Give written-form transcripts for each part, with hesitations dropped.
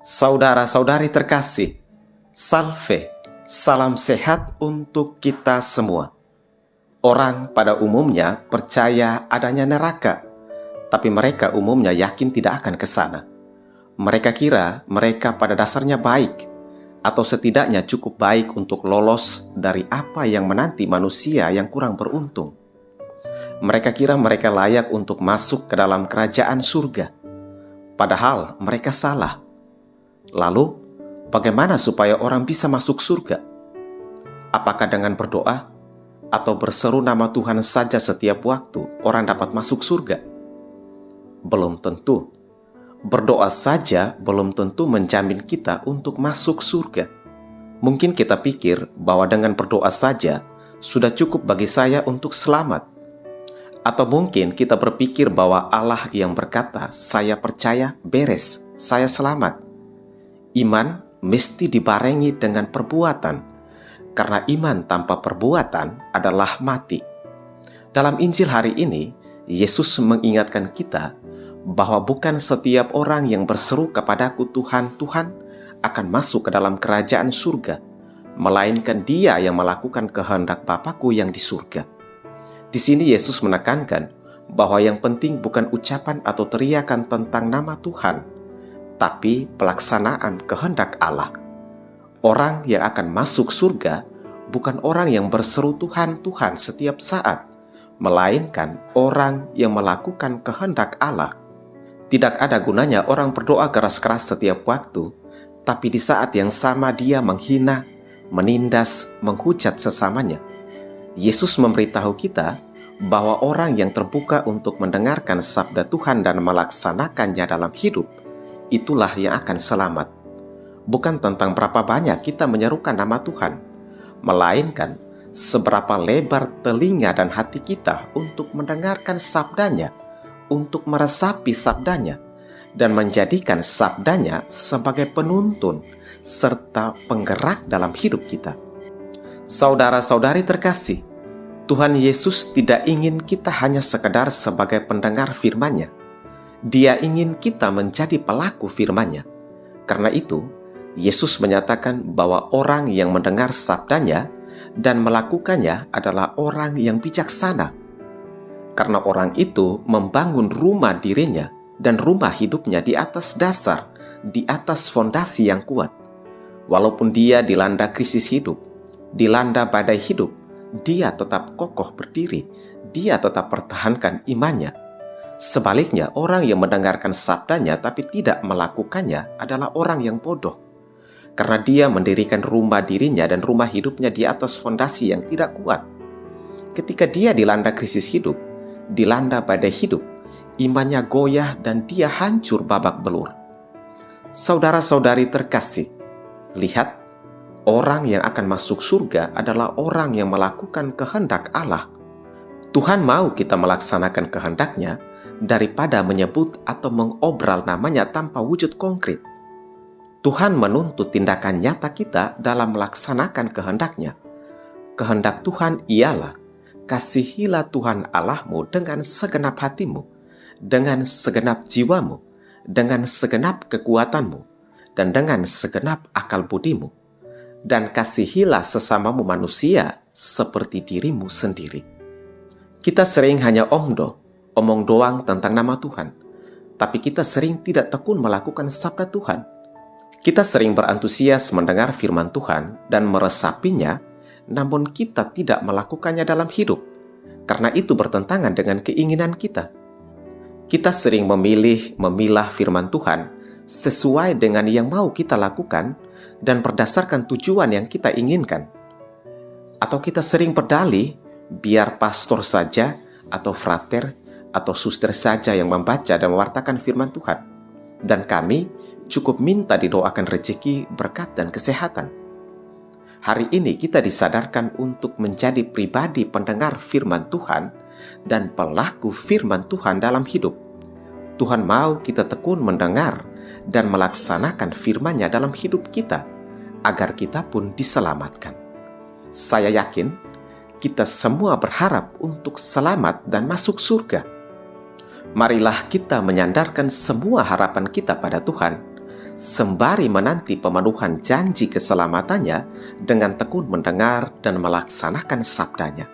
Saudara-saudari terkasih, salve, salam sehat untuk kita semua. Orang pada umumnya percaya adanya neraka, tapi mereka umumnya yakin tidak akan ke sana. Mereka kira mereka pada dasarnya baik, atau setidaknya cukup baik untuk lolos dari apa yang menanti manusia yang kurang beruntung. Mereka kira mereka layak untuk masuk ke dalam kerajaan surga, padahal mereka salah. Lalu, bagaimana supaya orang bisa masuk surga? Apakah dengan berdoa atau berseru nama Tuhan saja setiap waktu orang dapat masuk surga? Belum tentu. Berdoa saja belum tentu menjamin kita untuk masuk surga. Mungkin kita pikir bahwa dengan berdoa saja sudah cukup bagi saya untuk selamat. Atau mungkin kita berpikir bahwa Allah yang berkata, "Saya percaya, beres, saya selamat." Iman mesti dibarengi dengan perbuatan, karena iman tanpa perbuatan adalah mati. Dalam Injil hari ini, Yesus mengingatkan kita bahwa bukan setiap orang yang berseru kepadaku Tuhan, Tuhan akan masuk ke dalam kerajaan surga, melainkan dia yang melakukan kehendak Bapa-Ku yang di surga. Di sini Yesus menekankan bahwa yang penting bukan ucapan atau teriakan tentang nama Tuhan, tapi pelaksanaan kehendak Allah. Orang yang akan masuk surga bukan orang yang berseru Tuhan, Tuhan setiap saat, melainkan orang yang melakukan kehendak Allah. Tidak ada gunanya orang berdoa keras-keras setiap waktu, tapi di saat yang sama dia menghina, menindas, menghujat sesamanya. Yesus memberitahu kita bahwa orang yang terbuka untuk mendengarkan sabda Tuhan dan melaksanakannya dalam hidup, itulah yang akan selamat. Bukan tentang berapa banyak kita menyerukan nama Tuhan, melainkan seberapa lebar telinga dan hati kita untuk mendengarkan sabdanya, untuk meresapi sabdanya, dan menjadikan sabdanya sebagai penuntun serta penggerak dalam hidup kita. Saudara-saudari terkasih, Tuhan Yesus tidak ingin kita hanya sekedar sebagai pendengar firman-Nya. Dia ingin kita menjadi pelaku firman-Nya. Karena itu, Yesus menyatakan bahwa orang yang mendengar sabdanya dan melakukannya adalah orang yang bijaksana. Karena orang itu membangun rumah dirinya dan rumah hidupnya di atas dasar, di atas fondasi yang kuat. Walaupun dia dilanda krisis hidup, dilanda badai hidup, dia tetap kokoh berdiri, dia tetap pertahankan imannya. Sebaliknya, orang yang mendengarkan sabdanya tapi tidak melakukannya adalah orang yang bodoh. Karena dia mendirikan rumah dirinya dan rumah hidupnya di atas fondasi yang tidak kuat. Ketika dia dilanda krisis hidup, dilanda badai hidup, imannya goyah dan dia hancur babak belur. Saudara-saudari terkasih, lihat, orang yang akan masuk surga adalah orang yang melakukan kehendak Allah. Tuhan mau kita melaksanakan kehendak-Nya daripada menyebut atau mengobral namanya tanpa wujud konkret. Tuhan menuntut tindakan nyata kita dalam melaksanakan kehendak-Nya. Kehendak Tuhan ialah, kasihilah Tuhan Allahmu dengan segenap hatimu, dengan segenap jiwamu, dengan segenap kekuatanmu, dan dengan segenap akal budimu. Dan kasihilah sesamamu manusia seperti dirimu sendiri. Kita sering hanya omong doang tentang nama Tuhan, tapi kita sering tidak tekun melakukan sabda Tuhan. Kita sering berantusias mendengar firman Tuhan dan meresapinya, namun kita tidak melakukannya dalam hidup, karena itu bertentangan dengan keinginan kita. Kita sering memilah firman Tuhan sesuai dengan yang mau kita lakukan dan berdasarkan tujuan yang kita inginkan. Atau kita sering berdalih, biar pastor saja, atau frater, atau suster saja yang membaca dan mewartakan firman Tuhan. Dan kami cukup minta didoakan rezeki, berkat, dan kesehatan. Hari ini kita disadarkan untuk menjadi pribadi pendengar firman Tuhan dan pelaku firman Tuhan dalam hidup. Tuhan mau kita tekun mendengar dan melaksanakan firman-Nya dalam hidup kita, agar kita pun diselamatkan. Saya yakin kita semua berharap untuk selamat dan masuk surga. Marilah kita menyandarkan semua harapan kita pada Tuhan, sembari menanti pemenuhan janji keselamatannya dengan tekun mendengar dan melaksanakan sabdanya.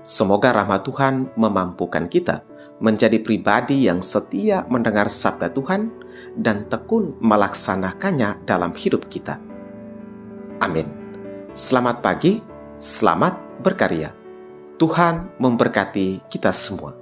Semoga rahmat Tuhan memampukan kita menjadi pribadi yang setia mendengar sabda Tuhan dan tekun melaksanakannya dalam hidup kita. Amin. Selamat pagi, selamat berkarya. Tuhan memberkati kita semua.